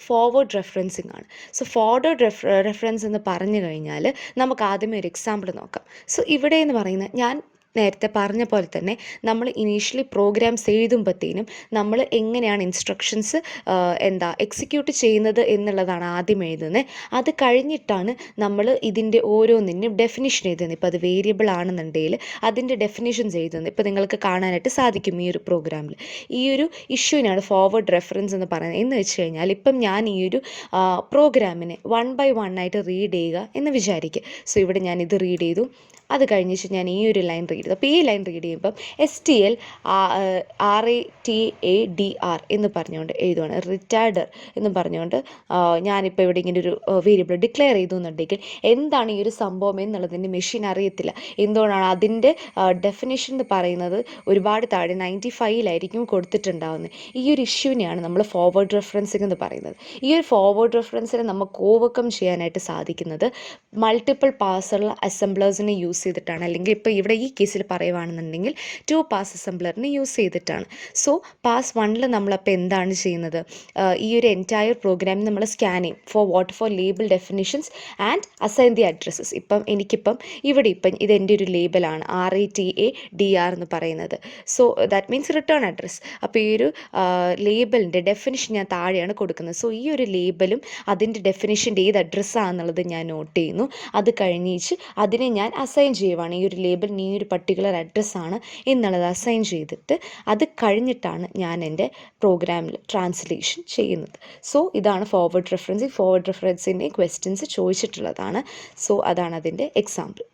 Forward referencing ആണ്. So forward reference എന്ന് പറഞ്ഞു കഴിഞ്ഞാൽ നമുക്ക് ആദ്യമേ ഒരു എക്സാമ്പിൾ നോക്കാം. സോ ഇവിടെ എന്ന് പറയുന്നത് ഞാൻ നേരത്തെ പറഞ്ഞ പോലെ തന്നെ നമ്മൾ ഇനീഷ്യലി പ്രോഗ്രാംസ് എഴുതുമ്പോഴത്തേനും നമ്മൾ എങ്ങനെയാണ് ഇൻസ്ട്രക്ഷൻസ് എക്സിക്യൂട്ട് ചെയ്യുന്നത് എന്നുള്ളതാണ് ആദ്യം എഴുതുന്നത്. അത് കഴിഞ്ഞിട്ടാണ് നമ്മൾ ഇതിൻ്റെ ഓരോന്നിനും ഡെഫിനിഷൻ എഴുതുന്നത്. ഇപ്പോൾ അത് വേരിയബിൾ ആണെന്നുണ്ടെങ്കിൽ അതിൻ്റെ ഡെഫിനിഷൻസ് എഴുതുന്നത്. ഇപ്പോൾ നിങ്ങൾക്ക് കാണാനായിട്ട് സാധിക്കും ഈ ഒരു പ്രോഗ്രാമിൽ. ഈ ഒരു ഇഷ്യൂവിനാണ് ഫോർവേഡ് റെഫറൻസ് എന്ന് പറയുന്നത്. എന്ന് വെച്ച് കഴിഞ്ഞാൽ ഇപ്പം ഞാൻ ഈ ഒരു പ്രോഗ്രാമിനെ 1 by 1 ആയിട്ട് റീഡ് ചെയ്യുക എന്ന് വിചാരിക്കുക. സോ ഇവിടെ ഞാൻ ഇത് റീഡ് ചെയ്തു. അത് കഴിഞ്ഞിട്ട് ഞാൻ ഈ ഒരു ലൈൻ റീഡ് ചെയ്തു. അപ്പോൾ ഈ ലൈൻ റീഡ് ചെയ്യുമ്പം STL RATADR എന്ന് പറഞ്ഞുകൊണ്ട് എഴുതുവാണ്. റിറ്റാർഡർ എന്ന് പറഞ്ഞുകൊണ്ട് ഞാനിപ്പോൾ ഇവിടെ ഇങ്ങനെ ഒരു വേരിയബിൾ ഡിക്ലെയർ ചെയ്തു എന്നുണ്ടെങ്കിൽ എന്താണ് ഈ ഒരു സംഭവം എന്നുള്ളതിൻ്റെ മെഷീൻ അറിയത്തില്ല. എന്തുകൊണ്ടാണ് അതിൻ്റെ ഡെഫിനേഷൻ എന്ന് പറയുന്നത് ഒരുപാട് താഴെ 95-ലായിരിക്കും കൊടുത്തിട്ടുണ്ടാവുന്നത്. ഈ ഒരു ഇഷ്യൂവിനെയാണ് നമ്മൾ ഫോർവേഡ് റെഫറൻസിങ് എന്ന് പറയുന്നത്. ഈ ഒരു ഫോർവേഡ് റെഫറൻസിനെ നമുക്ക് ഓവർകം ചെയ്യാനായിട്ട് സാധിക്കുന്നത് മൾട്ടിപ്പിൾ പാസുള്ള അസംബ്ലേഴ്സിനെ യൂസ് ചെയ്തിട്ടാണ്. അല്ലെങ്കിൽ ഇപ്പോൾ ഇവിടെ ഈ കേസിൽ പറയുകയാണെന്നുണ്ടെങ്കിൽ 2 പാസ് അസംബ്ലറിനെ യൂസ് ചെയ്തിട്ടാണ്. സോ പാസ് 1-ൽ നമ്മളപ്പോൾ എന്താണ് ചെയ്യുന്നത്? ഈ ഒരു എൻറ്റയർ പ്രോഗ്രാമിൽ നമ്മൾ സ്കാൻ ചെയ്യും for label definitions and assign the addresses. എനിക്കിപ്പം ഇവിടെ ഇതെൻ്റെ ഒരു ലേബലാണ് RATADR എന്ന് പറയുന്നത്. So that means return address. അപ്പോൾ ഈ ഒരു ലേബലിൻ്റെ ഡെഫിനിഷൻ ഞാൻ താഴെയാണ് കൊടുക്കുന്നത്. സോ ഈ ഒരു ലേബലും അതിൻ്റെ ഡെഫിനിഷൻ്റെ ഏത് അഡ്രസ്സാണെന്നുള്ളത് ഞാൻ നോട്ട് ചെയ്യുന്നു. അത് കഴിഞ്ഞിട്ട് അതിനെ ഞാൻ അസൈൻ ചെയ്യുവാണ്. ഈ ഒരു ലേബലിന് ഈ ഒരു പർട്ടിക്കുലർ അഡ്രസ്സാണ് എന്നുള്ളത് അസൈൻ ചെയ്തിട്ട് അത് കഴിഞ്ഞിട്ടാണ് ഞാൻ എൻ്റെ പ്രോഗ്രാമിൽ ട്രാൻസ്ലേഷൻ ചെയ്യുന്നത്. സോ ഇതാണ് ഫോർവേഡ് റെഫറൻസിങ്. ഫോർവേഡ് റെഫറൻസിൻ്റെ ക്വസ്റ്റ്യൻസ് ചോദിച്ചിട്ടുള്ളതാണ്. സോ അതാണ് അതിൻ്റെ എക്സാമ്പിൾ.